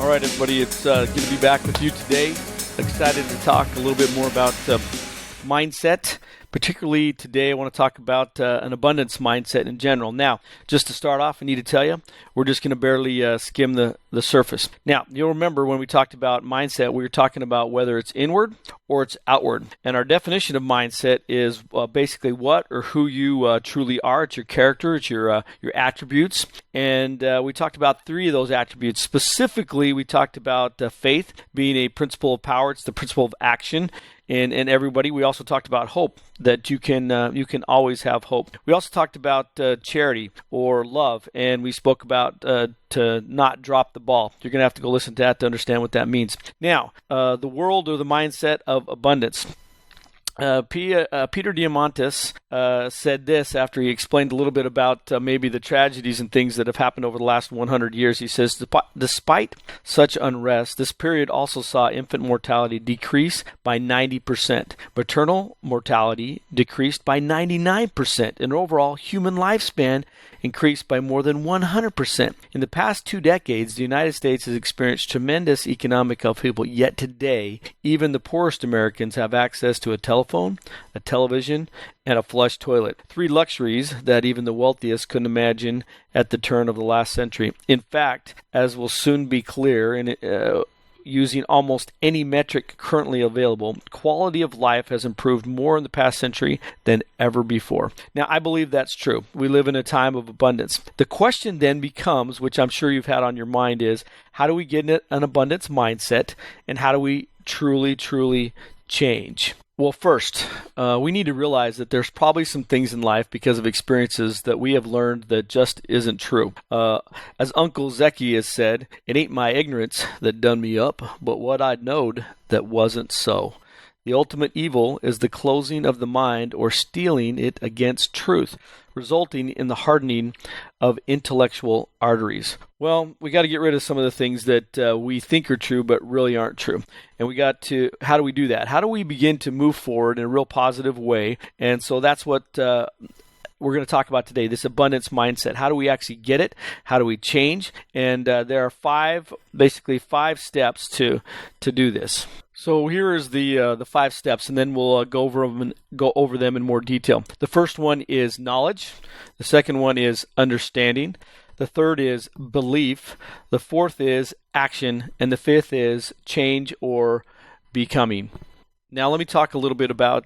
All right, everybody, it's good to be back with you today. Excited to talk a little bit more about mindset. Particularly today, I want to talk about an abundance mindset in general. Now, just to start off, I need to tell you, we're just going to barely skim the surface. Now, you'll remember when we talked about mindset, we were talking about whether it's inward or it's outward. And our definition of mindset is basically what or who you truly are. It's your character, it's your attributes. And we talked about three of those attributes. Specifically, we talked about faith being a principle of power. It's the principle of action. And everybody, we also talked about hope, that you can always have hope. We also talked about charity or love, and we spoke about to not drop the ball. You're going to have to go listen to that to understand what that means. Now, the world or the mindset of abundance. Peter Diamandis said this after he explained a little bit about maybe the tragedies and things that have happened over the last 100 years. He says, despite such unrest, this period also saw infant mortality decrease by 90%, maternal mortality decreased by 99%, and overall human lifespan increased by more than 100%. In the past 2 decades, the United States has experienced tremendous economic upheaval, yet today, even the poorest Americans have access to a telephone, a television, and a flush toilet. 3 luxuries that even the wealthiest couldn't imagine at the turn of the last century. In fact, as will soon be clear, using almost any metric currently available, quality of life has improved more in the past century than ever before. Now, I believe that's true. We live in a time of abundance. The question then becomes, which I'm sure you've had on your mind, is how do we get an abundance mindset, and how do we truly change? Well, first, we need to realize that there's probably some things in life because of experiences that we have learned that just isn't true. As Uncle Zeki has said, it ain't my ignorance that done me up, but what I'd knowed that wasn't so. The ultimate evil is the closing of the mind or steeling it against truth, resulting in the hardening of intellectual arteries. Well, we got to get rid of some of the things that we think are true but really aren't true. And how do we do that? How do we begin to move forward in a real positive way? And so that's what we're going to talk about today, this abundance mindset. How do we actually get it? How do we change? And there are 5 steps to do this. So here is the 5 steps, and then we'll go over them in more detail. The first one is knowledge. The second one is understanding. The third is belief. The fourth is action, and the fifth is change or becoming. Now, let me talk a little bit about,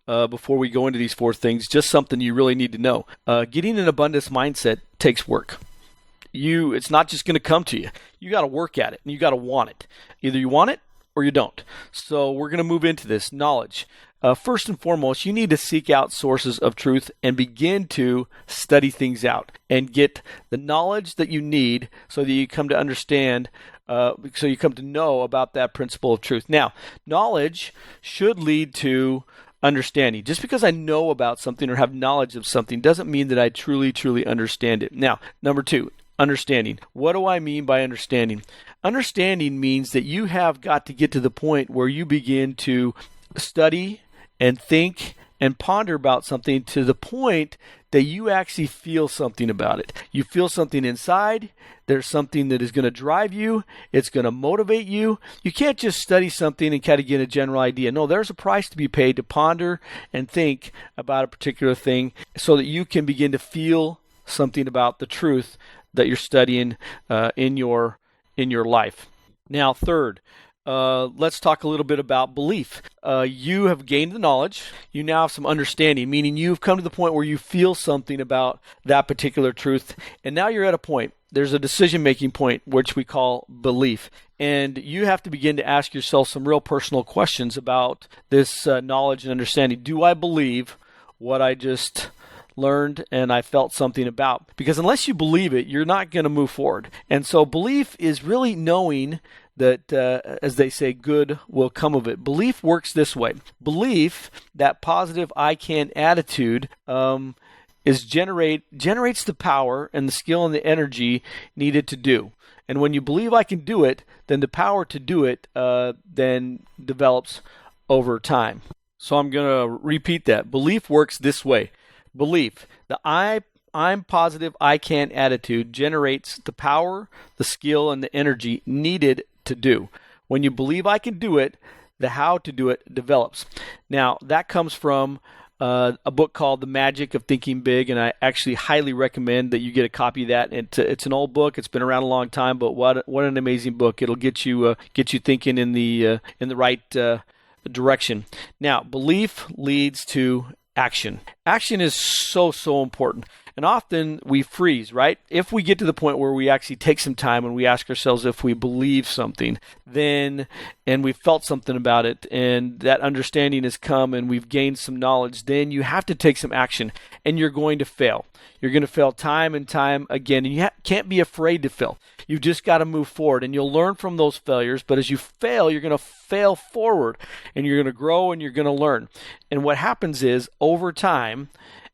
before we go into these 4 things, just something you really need to know. Getting an abundance mindset takes work. It's not just going to come to you. You got to work at it, and you got to want it. Either you want it or you don't. So we're going to move into this knowledge. First and foremost, you need to seek out sources of truth and begin to study things out and get the knowledge that you need so that you come to understand, so you come to know about that principle of truth. Now, knowledge should lead to understanding. Just because I know about something or have knowledge of something doesn't mean that I truly understand it. Now, number 2, understanding. What do I mean by understanding? Understanding means that you have got to get to the point where you begin to study and think and ponder about something to the point that you actually feel something about it. You feel something inside. There's something that is going to drive you. It's going to motivate you. You can't just study something and kind of get a general idea. No, there's a price to be paid to ponder and think about a particular thing so that you can begin to feel something about the truth that you're studying in your life. Now, third, let's talk a little bit about belief. You have gained the knowledge. You now have some understanding, meaning you've come to the point where you feel something about that particular truth. And now you're at a point. There's a decision-making point, which we call belief. And you have to begin to ask yourself some real personal questions about this knowledge and understanding. Do I believe what I just learned and I felt something about? Because unless you believe it, you're not going to move forward. And so belief is really knowing that, as they say, good will come of it. Belief works this way. Belief, that positive I can attitude, generates the power and the skill and the energy needed to do. And when you believe I can do it, then the power to do it then develops over time. So I'm going to repeat that. Belief works this way. Belief, the I I'm positive I can attitude generates the power, the skill, and the energy needed to do. When you believe I can do it, the how to do it develops. Now, that comes from a book called The Magic of Thinking Big, and I actually highly recommend that you get a copy of that. It's an old book; it's been around a long time, but what an amazing book! It'll get you thinking in the right direction. Now, belief leads to action. Action is so important. And often we freeze, right? If we get to the point where we actually take some time and we ask ourselves if we believe something, and we've felt something about it, and that understanding has come and we've gained some knowledge, then you have to take some action, and you're going to fail. You're going to fail time and time again, and you can't be afraid to fail. You've just got to move forward, and you'll learn from those failures, but as you fail, you're going to fail forward, and you're going to grow and you're going to learn. And what happens is, over time,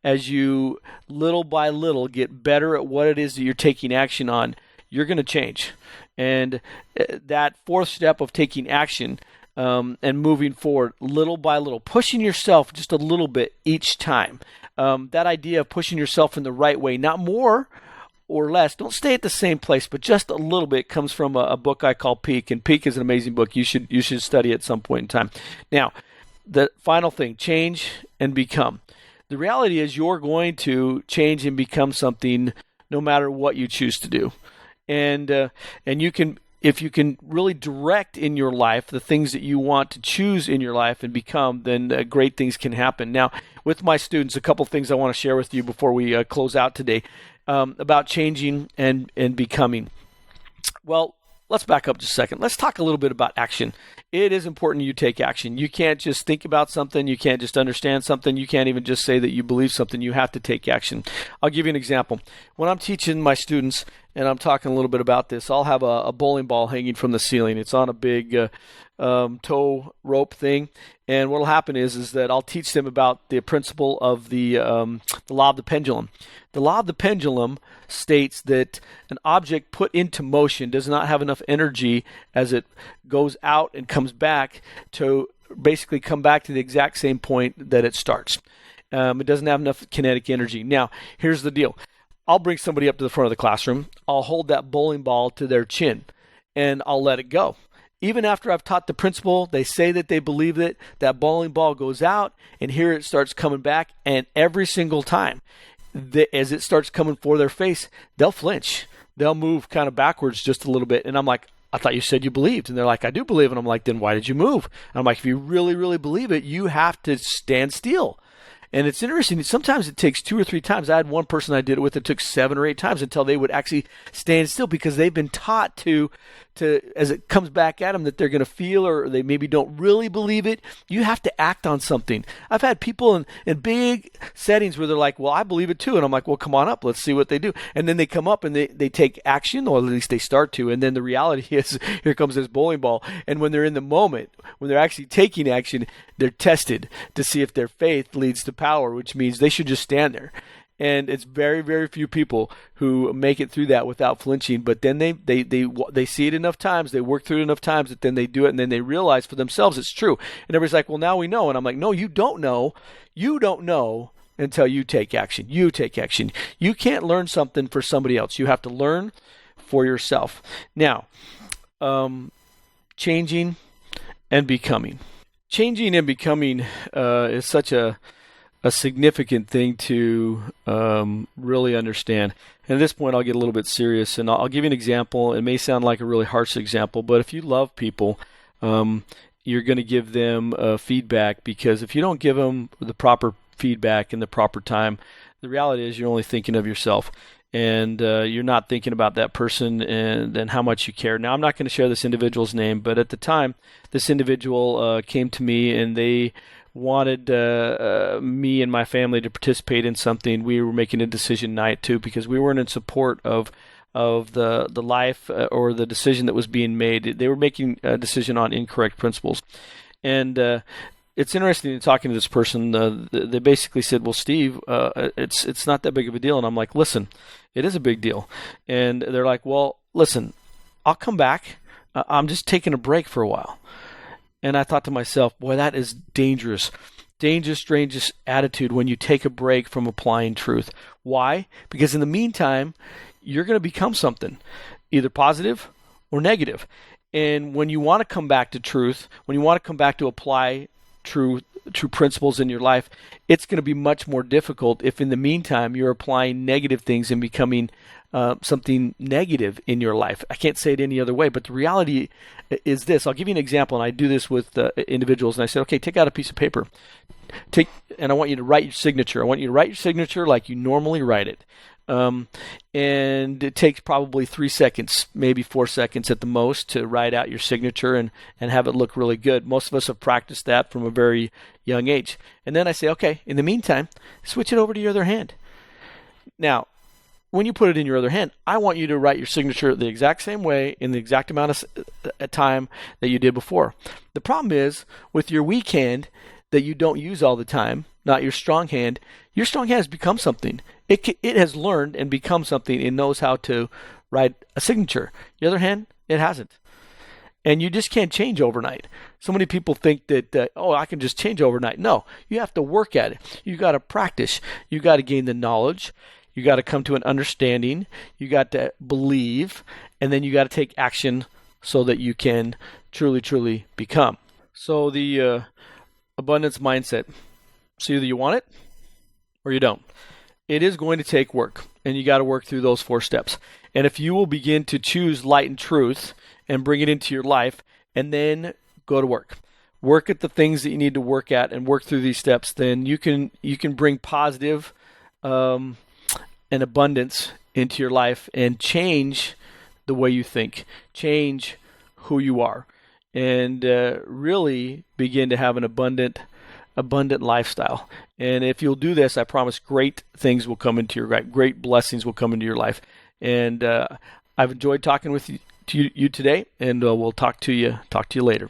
as you little by little get better at what it is that you're taking action on, you're going to change. And that fourth step of taking action and moving forward little by little, pushing yourself just a little bit each time. That idea of pushing yourself in the right way, not more or less. Don't stay at the same place, but just a little bit, comes from a book I call Peak. And Peak is an amazing book. You should study at some point in time. Now, the final thing, change and become. The reality is you're going to change and become something no matter what you choose to do. And you can, if you can really direct in your life the things that you want to choose in your life and become, then great things can happen. Now, with my students, a couple of things I want to share with you before we close out today about changing and becoming. Well, let's back up just a second. Let's talk a little bit about action. It is important you take action. You can't just think about something. You can't just understand something. You can't even just say that you believe something. You have to take action. I'll give you an example. When I'm teaching my students, and I'm talking a little bit about this, I'll have a bowling ball hanging from the ceiling. It's on a big tow rope thing. And what will happen is that I'll teach them about the principle of the law of the pendulum. The law of the pendulum states that an object put into motion does not have enough energy as it goes out and comes back to basically come back to the exact same point that it starts. It doesn't have enough kinetic energy. Now, here's the deal. I'll bring somebody up to the front of the classroom. I'll hold that bowling ball to their chin, and I'll let it go. Even after I've taught the principle, they say that they believe it, that bowling ball goes out, and here it starts coming back, and every single time, as it starts coming for their face, they'll flinch. They'll move kind of backwards just a little bit, and I'm like, I thought you said you believed. And they're like, I do believe. And I'm like, then why did you move? And I'm like, if you really, really believe it, you have to stand still. And it's interesting. Sometimes it takes 2 or 3 times. I had one person I did it with. It took 7 or 8 times until they would actually stand still, because they've been taught to as it comes back at them that they're going to feel, or they maybe don't really believe it. You have to act on something. I've had people in big settings where they're like, well, I believe it too. And I'm like, well, come on up. Let's see what they do. And then they come up and they take action, or at least they start to. And then the reality is, here comes this bowling ball. And when they're in the moment, when they're actually taking action, they're tested to see if their faith leads to power, which means they should just stand there. And it's very, very few people who make it through that without flinching. But then they see it enough times, they work through it enough times that then they do it, and then they realize for themselves it's true. And everybody's like, well, now we know. And I'm like, no, you don't know. You don't know until you take action. You take action. You can't learn something for somebody else. You have to learn for yourself. Now, changing and becoming. Changing and becoming is such a significant thing to really understand. And at this point, I'll get a little bit serious, and I'll give you an example. It may sound like a really harsh example, but if you love people, you're going to give them feedback, because if you don't give them the proper feedback in the proper time, the reality is you're only thinking of yourself. And you're not thinking about that person and how much you care. Now, I'm not going to share this individual's name, but at the time, this individual came to me and they wanted me and my family to participate in something. We were making a decision night too, because we weren't in support of the life or the decision that was being made. They were making a decision on incorrect principles. And it's interesting in talking to this person. They basically said, well, Steve, it's not that big of a deal. And I'm like, listen, it is a big deal. And they're like, well, listen, I'll come back. I'm just taking a break for a while. And I thought to myself, boy, that is dangerous strangest attitude when you take a break from applying truth. Why? Because in the meantime, you're going to become something, either positive or negative. And when you want to come back to truth, when you want to come back to apply true principles in your life, it's going to be much more difficult if in the meantime you're applying negative things and becoming something negative in your life. I can't say it any other way, but the reality is this. I'll give you an example, and I do this with individuals, and I say, okay, take out a piece of paper. And I want you to write your signature. I want you to write your signature like you normally write it. And it takes probably 3 seconds, maybe 4 seconds at the most, to write out your signature and have it look really good. Most of us have practiced that from a very young age. And then I say, okay, in the meantime, switch it over to your other hand. Now, when you put it in your other hand, I want you to write your signature the exact same way in the exact amount of time that you did before. The problem is with your weak hand that you don't use all the time, not your strong hand has become something. It has learned and become something. It knows how to write a signature. The other hand, it hasn't. And you just can't change overnight. So many people think that, I can just change overnight. No, you have to work at it. You got to practice. You got to gain the knowledge. You got to come to an understanding. You got to believe. And then you got to take action so that you can truly, truly become. So the abundance mindset. So either you want it or you don't. It is going to take work, and you got to work through those 4 steps. And if you will begin to choose light and truth and bring it into your life, and then go to work at the things that you need to work at and work through these steps, then you can bring positive and abundance into your life and change the way you think, change who you are, and really begin to have an abundant lifestyle. And if you'll do this, I promise great things will come into your life. Great blessings will come into your life. And I've enjoyed talking with you today, and we'll talk to you later.